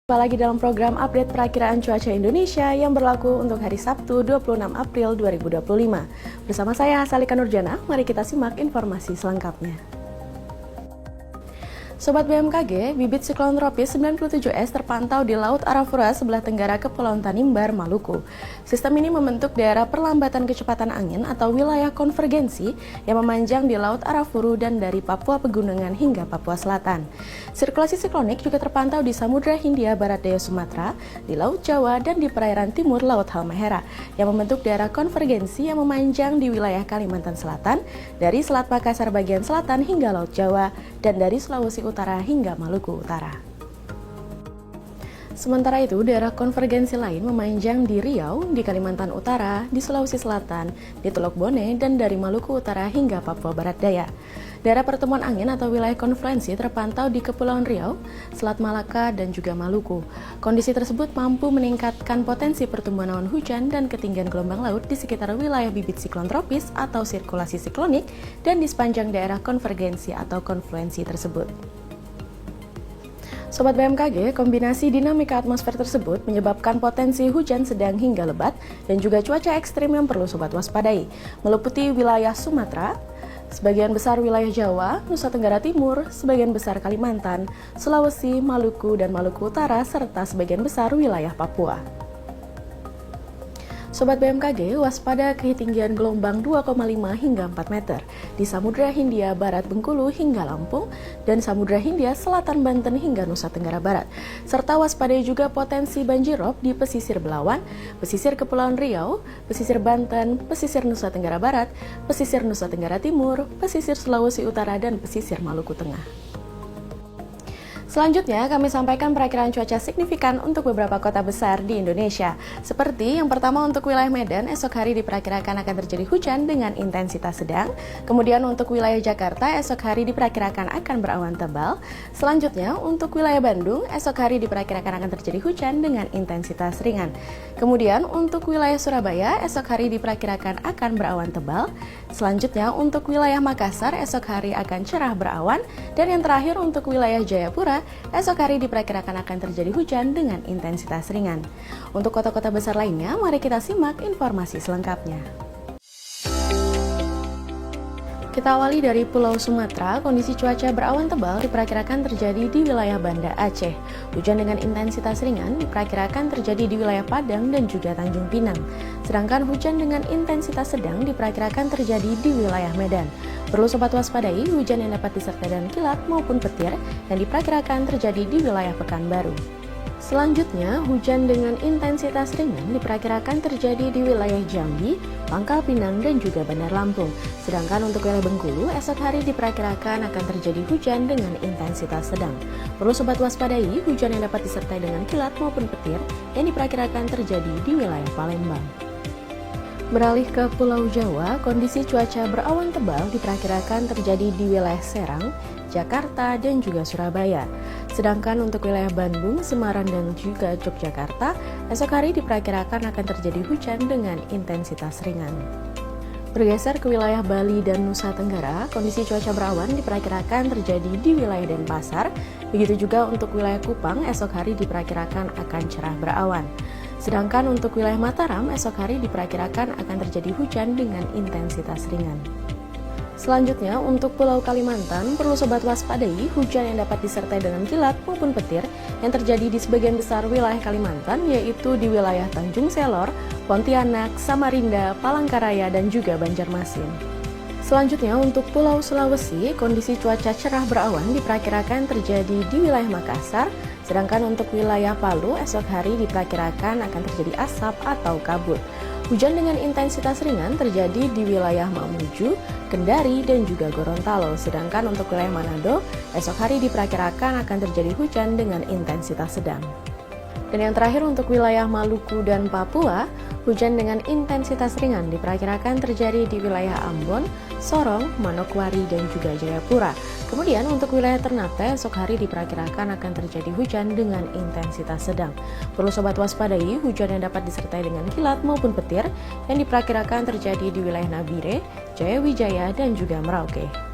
Jumpa lagi dalam program update perakiraan cuaca Indonesia yang berlaku untuk hari Sabtu 26 April 2025. Bersama saya Salika Nurjana, mari kita simak informasi selengkapnya. Sobat BMKG, bibit siklon tropis 97S terpantau di Laut Arafura sebelah tenggara Kepulauan Tanimbar, Maluku. Sistem ini membentuk daerah perlambatan kecepatan angin atau wilayah konvergensi yang memanjang di Laut Arafura dan dari Papua Pegunungan hingga Papua Selatan. Sirkulasi siklonik juga terpantau di Samudra Hindia Barat Daya Sumatera, di Laut Jawa, dan di perairan timur Laut Halmahera yang membentuk daerah konvergensi yang memanjang di wilayah Kalimantan Selatan, dari Selat Makassar bagian selatan hingga Laut Jawa, dan dari Sulawesi Utara hingga Maluku Utara. Sementara itu, daerah konvergensi lain memanjang di Riau, di Kalimantan Utara, di Sulawesi Selatan, di Teluk Bone, dan dari Maluku Utara hingga Papua Barat Daya. Daerah pertemuan angin atau wilayah konvergensi terpantau di Kepulauan Riau, Selat Malaka, dan juga Maluku. Kondisi tersebut mampu meningkatkan potensi pertumbuhan awan hujan dan ketinggian gelombang laut di sekitar wilayah bibit siklon tropis atau sirkulasi siklonik dan di sepanjang daerah konvergensi atau konfluensi tersebut. Sobat BMKG, kombinasi dinamika atmosfer tersebut menyebabkan potensi hujan sedang hingga lebat dan juga cuaca ekstrim yang perlu sobat waspadai, meliputi wilayah Sumatera, sebagian besar wilayah Jawa, Nusa Tenggara Timur, sebagian besar Kalimantan, Sulawesi, Maluku, dan Maluku Utara, serta sebagian besar wilayah Papua. Sobat BMKG, waspada ketinggian gelombang 2,5 hingga 4 meter di Samudra Hindia Barat Bengkulu hingga Lampung dan Samudra Hindia Selatan Banten hingga Nusa Tenggara Barat. Serta waspadai juga potensi banjirop di pesisir Belawan, pesisir Kepulauan Riau, pesisir Banten, pesisir Nusa Tenggara Barat, pesisir Nusa Tenggara Timur, pesisir Sulawesi Utara, dan pesisir Maluku Tengah. Selanjutnya, kami sampaikan perakiraan cuaca signifikan untuk beberapa kota besar di Indonesia. Seperti yang pertama untuk wilayah Medan, esok hari diperkirakan akan terjadi hujan dengan intensitas sedang. Kemudian untuk wilayah Jakarta, esok hari diperkirakan akan berawan tebal. Selanjutnya, untuk wilayah Bandung, esok hari diperkirakan akan terjadi hujan dengan intensitas ringan. Kemudian untuk wilayah Surabaya, esok hari diperkirakan akan berawan tebal. Selanjutnya, untuk wilayah Makassar, esok hari akan cerah berawan. Dan yang terakhir untuk wilayah Jayapura, esok hari diperkirakan akan terjadi hujan dengan intensitas ringan. Untuk kota-kota besar lainnya, mari kita simak informasi selengkapnya. Kita awali dari Pulau Sumatera, kondisi cuaca berawan tebal diperkirakan terjadi di wilayah Banda Aceh. Hujan dengan intensitas ringan diperkirakan terjadi di wilayah Padang dan juga Tanjung Pinang. Sedangkan hujan dengan intensitas sedang diperkirakan terjadi di wilayah Medan. Perlu sobat waspadai hujan yang dapat disertai dengan kilat maupun petir yang diperkirakan terjadi di wilayah Pekanbaru. Selanjutnya, hujan dengan intensitas ringan diperkirakan terjadi di wilayah Jambi, Pangkal Pinang, dan juga Bandar Lampung. Sedangkan untuk wilayah Bengkulu, esok hari diperkirakan akan terjadi hujan dengan intensitas sedang. Perlu sobat waspadai hujan yang dapat disertai dengan kilat maupun petir yang diperkirakan terjadi di wilayah Palembang. Beralih ke Pulau Jawa, kondisi cuaca berawan tebal diperkirakan terjadi di wilayah Serang, Jakarta, dan juga Surabaya. Sedangkan untuk wilayah Bandung, Semarang, dan juga Yogyakarta, esok hari diperkirakan akan terjadi hujan dengan intensitas ringan. Bergeser ke wilayah Bali dan Nusa Tenggara, kondisi cuaca berawan diperkirakan terjadi di wilayah Denpasar. Begitu juga untuk wilayah Kupang, esok hari diperkirakan akan cerah berawan. Sedangkan untuk wilayah Mataram, esok hari diperkirakan akan terjadi hujan dengan intensitas ringan. Selanjutnya, untuk Pulau Kalimantan, perlu sobat waspadai hujan yang dapat disertai dengan kilat maupun petir yang terjadi di sebagian besar wilayah Kalimantan, yaitu di wilayah Tanjung Selor, Pontianak, Samarinda, Palangkaraya, dan juga Banjarmasin. Selanjutnya, untuk Pulau Sulawesi, kondisi cuaca cerah berawan diperkirakan terjadi di wilayah Makassar. Sedangkan untuk wilayah Palu, esok hari diperkirakan akan terjadi asap atau kabut. Hujan dengan intensitas ringan terjadi di wilayah Mamuju, Kendari, dan juga Gorontalo. Sedangkan untuk wilayah Manado, esok hari diperkirakan akan terjadi hujan dengan intensitas sedang. Dan yang terakhir untuk wilayah Maluku dan Papua, hujan dengan intensitas ringan diperkirakan terjadi di wilayah Ambon, Sorong, Manokwari, dan juga Jayapura. Kemudian untuk wilayah Ternate, esok hari diperkirakan akan terjadi hujan dengan intensitas sedang. Perlu sobat waspadai hujan yang dapat disertai dengan kilat maupun petir yang diperkirakan terjadi di wilayah Nabire, Jayawijaya, dan juga Merauke.